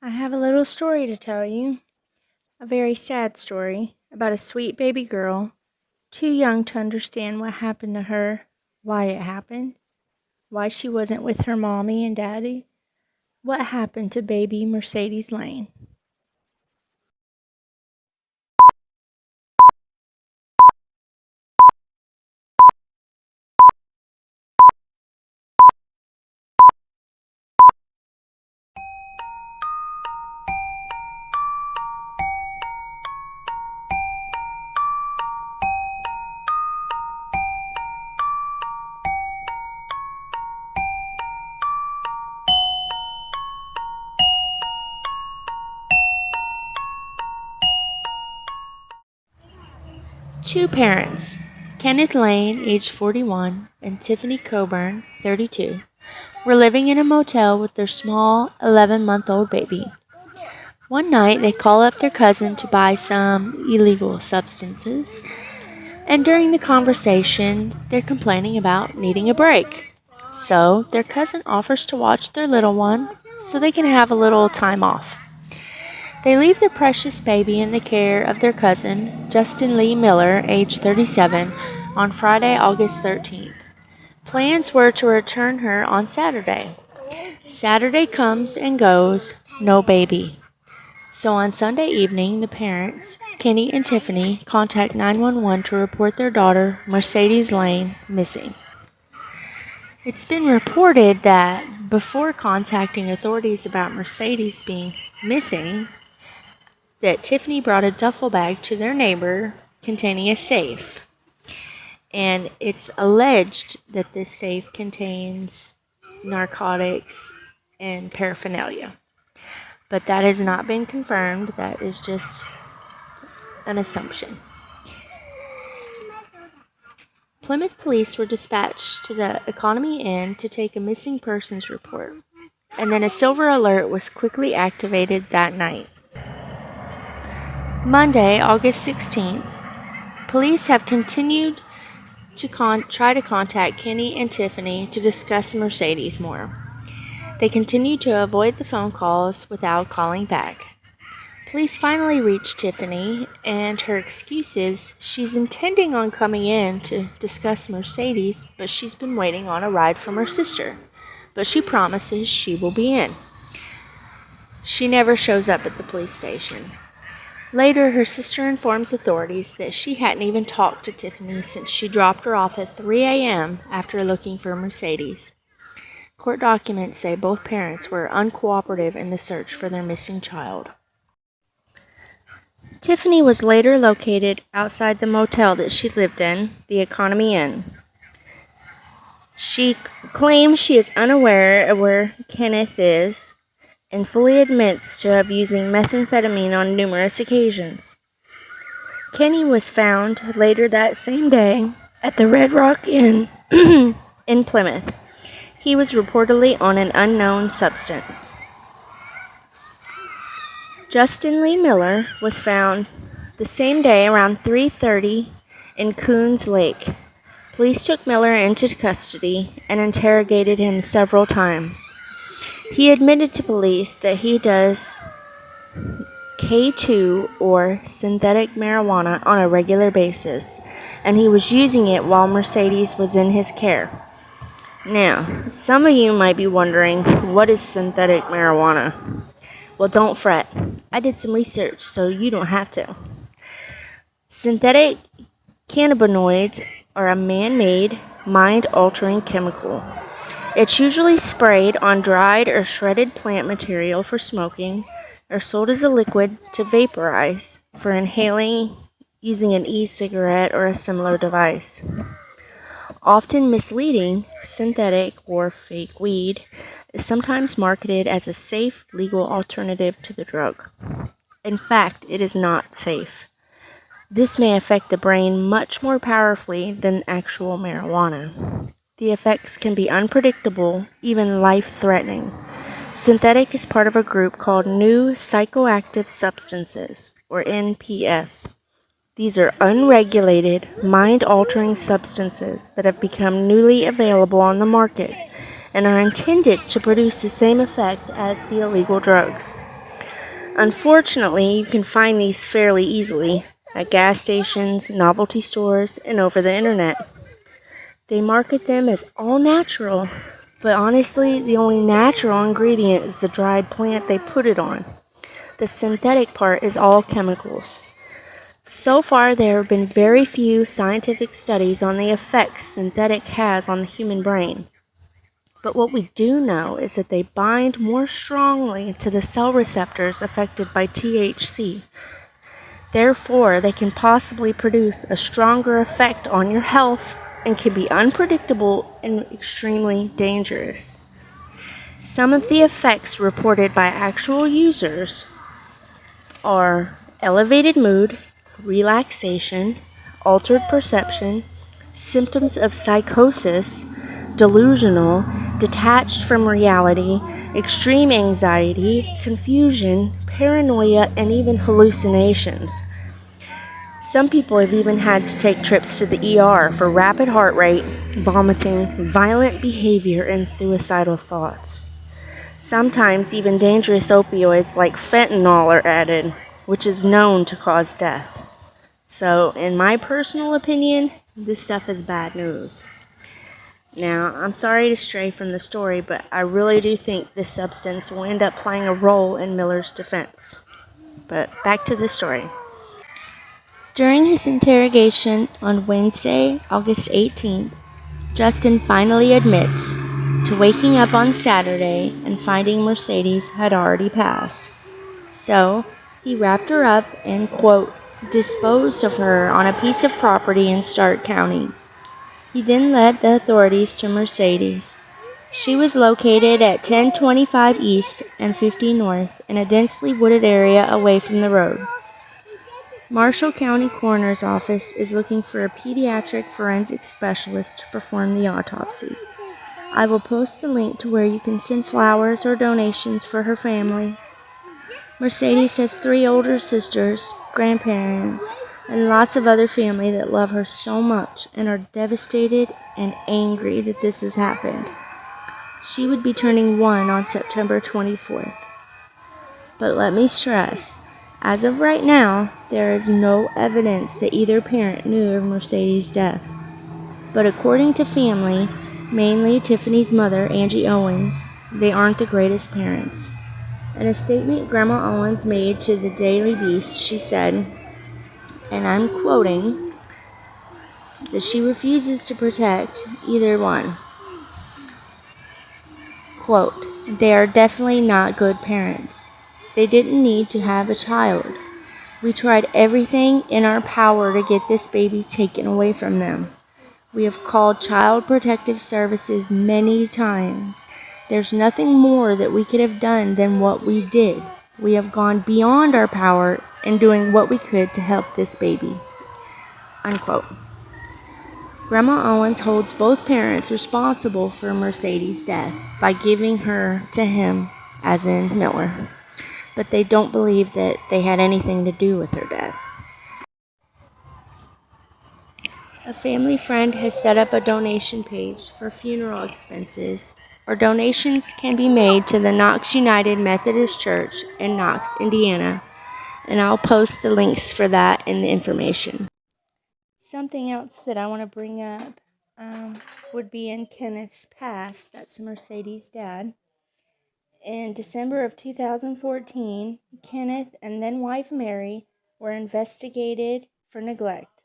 I have a little story to tell you. A very sad story about a sweet baby girl, too young to understand what happened to her, why it happened, why she wasn't with her mommy and daddy, what happened to baby Mercedes Lain. Two parents, Kenneth Lain, age 41, and Tiffany Coburn, 32, were living in a motel with their small 11-month-old baby. One night, they call up their cousin to buy some illegal substances, and during the conversation, they're complaining about needing a break. So, their cousin offers to watch their little one so they can have a little time off. They leave their precious baby in the care of their cousin, Justin Lee Miller, age 37, on Friday, August 13th. Plans were to return her on Saturday. Saturday comes and goes, no baby. So on Sunday evening, the parents, Kenny and Tiffany, contact 911 to report their daughter, Mercedes Lain, missing. It's been reported that before contacting authorities about Mercedes being missing, that Tiffany brought a duffel bag to their neighbor containing a safe. And it's alleged that this safe contains narcotics and paraphernalia. But that has not been confirmed. That is just an assumption. Plymouth police were dispatched to the Economy Inn to take a missing persons report. And then a silver alert was quickly activated that night. Monday, August 16th, police have continued to try to contact Kenny and Tiffany to discuss Mercedes more. They continue to avoid the phone calls without calling back. Police finally reached Tiffany, and her excuse is she's intending on coming in to discuss Mercedes, but she's been waiting on a ride from her sister. But she promises she will be in. She never shows up at the police station. Later, her sister informs authorities that she hadn't even talked to Tiffany since she dropped her off at 3 a.m. after looking for Mercedes. Court documents say both parents were uncooperative in the search for their missing child. Tiffany was later located outside the motel that she lived in, the Economy Inn. She claims she is unaware of where Kenneth is, and fully admits to have using methamphetamine on numerous occasions. Kenny was found later that same day at the Red Rock Inn in Plymouth. He was reportedly on an unknown substance. Justin Lee Miller was found the same day around 3:30 in Coons Lake. Police took Miller into custody and interrogated him several times. He admitted to police that he does K2 or synthetic marijuana on a regular basis, and he was using it while Mercedes was in his care. Now, some of you might be wondering, what is synthetic marijuana? Well, don't fret. I did some research, so you don't have to. Synthetic cannabinoids are a man-made, mind-altering chemical. It's usually sprayed on dried or shredded plant material for smoking, or sold as a liquid to vaporize for inhaling using an e-cigarette or a similar device. Often misleading, synthetic or fake weed is sometimes marketed as a safe, legal alternative to the drug. In fact, it is not safe. This may affect the brain much more powerfully than actual marijuana. The effects can be unpredictable, even life-threatening. Synthetic is part of a group called New Psychoactive Substances, or NPS. These are unregulated, mind-altering substances that have become newly available on the market and are intended to produce the same effect as the illegal drugs. Unfortunately, you can find these fairly easily at gas stations, novelty stores, and over the internet. They market them as all natural, but honestly, the only natural ingredient is the dried plant they put it on. The synthetic part is all chemicals. So far, there have been very few scientific studies on the effects synthetic has on the human brain. But what we do know is that they bind more strongly to the cell receptors affected by THC. Therefore, they can possibly produce a stronger effect on your health and can be unpredictable and extremely dangerous. Some of the effects reported by actual users are elevated mood, relaxation, altered perception, symptoms of psychosis, delusional, detached from reality, extreme anxiety, confusion, paranoia, and even hallucinations. Some people have even had to take trips to the ER for rapid heart rate, vomiting, violent behavior, and suicidal thoughts. Sometimes even dangerous opioids like fentanyl are added, which is known to cause death. So, in my personal opinion, this stuff is bad news. Now, I'm sorry to stray from the story, but I really do think this substance will end up playing a role in Miller's defense. But back to the story. During his interrogation on Wednesday, August 18th, Justin finally admits to waking up on Saturday and finding Mercedes had already passed. So, he wrapped her up and, quote, disposed of her on a piece of property in Stark County. He then led the authorities to Mercedes. She was located at 1025 East and 50 North in a densely wooded area away from the road. Marshall County Coroner's Office is looking for a pediatric forensic specialist to perform the autopsy. I will post the link to where you can send flowers or donations for her family. Mercedes has 3 older sisters, grandparents, and lots of other family that love her so much and are devastated and angry that this has happened. She would be turning 1 on September 24th. But let me stress, as of right now, there is no evidence that either parent knew of Mercedes' death. But according to family, mainly Tiffany's mother, Angie Owens, they aren't the greatest parents. In a statement Grandma Owens made to the Daily Beast, she said, and I'm quoting, that she refuses to protect either one. Quote, they are definitely not good parents. They didn't need to have a child. We tried everything in our power to get this baby taken away from them. We have called Child Protective Services many times. There's nothing more that we could have done than what we did. We have gone beyond our power in doing what we could to help this baby. Unquote. Grandma Owens holds both parents responsible for Mercedes' death by giving her to him, as in Miller. But they don't believe that they had anything to do with her death. A family friend has set up a donation page for funeral expenses, or donations can be made to the Knox United Methodist Church in Knox, Indiana, and I'll post the links for that in the information. Something else that I want to bring up would be in Kenneth's past. That's Mercedes' dad. In December of 2014, Kenneth and then wife Mary were investigated for neglect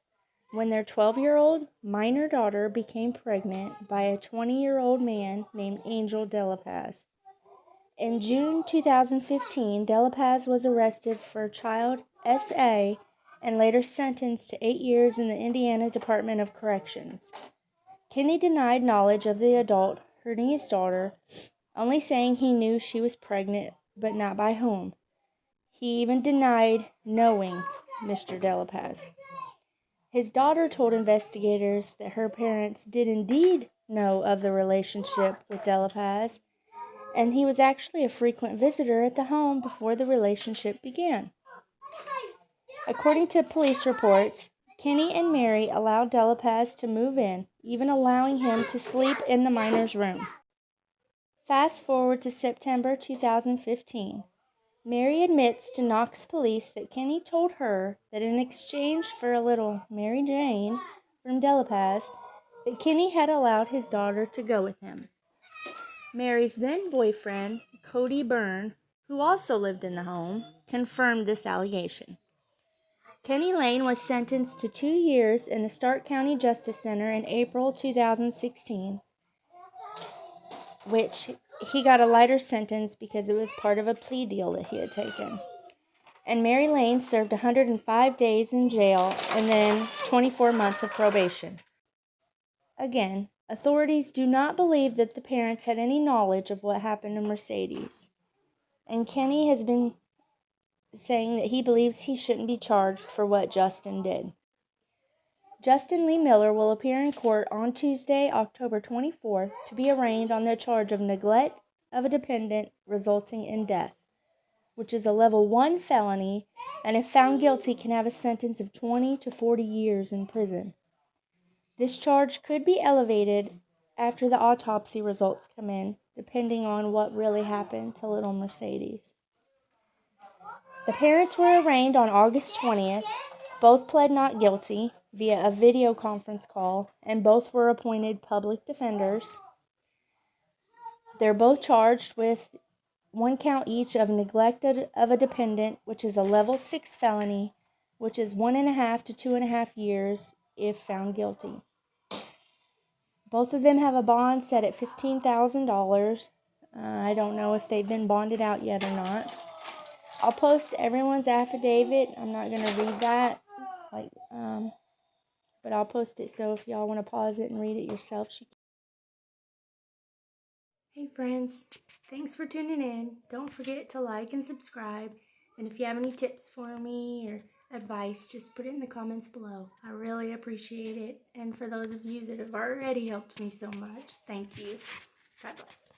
when their 12-year-old minor daughter became pregnant by a 20-year-old man named Angel Delapaz. In June 2015, Delapaz was arrested for child SA and later sentenced to 8 years in the Indiana Department of Corrections. Kenny denied knowledge of the adult hurting his daughter, only saying he knew she was pregnant, but not by whom. He even denied knowing Mr. Delapaz. His daughter told investigators that her parents did indeed know of the relationship with Delapaz, and he was actually a frequent visitor at the home before the relationship began. According to police reports, Kenny and Mary allowed Delapaz to move in, even allowing him to sleep in the minor's room. Fast forward to September 2015. Mary admits to Knox police that Kenny told her that in exchange for a little Mary Jane from Delapaz, that Kenny had allowed his daughter to go with him. Mary's then boyfriend, Cody Byrne, who also lived in the home, confirmed this allegation. Kenny Lain was sentenced to 2 years in the Stark County Justice Center in April 2016, which he got a lighter sentence because it was part of a plea deal that he had taken. And Mary Lain served 105 days in jail and then 24 months of probation. Again, authorities do not believe that the parents had any knowledge of what happened to Mercedes. And Kenny has been saying that he believes he shouldn't be charged for what Justin did. Justin Lee Miller will appear in court on Tuesday, October 24th, to be arraigned on the charge of neglect of a dependent resulting in death, which is a level 1 felony, and if found guilty can have a sentence of 20 to 40 years in prison. This charge could be elevated after the autopsy results come in, depending on what really happened to little Mercedes. The parents were arraigned on August 20th. Both pled not guilty via a video conference call, and both were appointed public defenders. They're both charged with 1 count each of neglect of a dependent, which is a level 6 felony, which is 1.5 to 2.5 years if found guilty. Both of them have a bond set at $15,000. I don't know if they've been bonded out yet or not. I'll post everyone's affidavit. I'm not going to read that, but I'll post it, so if y'all want to pause it and read it yourself, you can. Hey friends, thanks for tuning in. Don't forget to like and subscribe. And if you have any tips for me or advice, just put it in the comments below. I really appreciate it. And for those of you that have already helped me so much, thank you. God bless.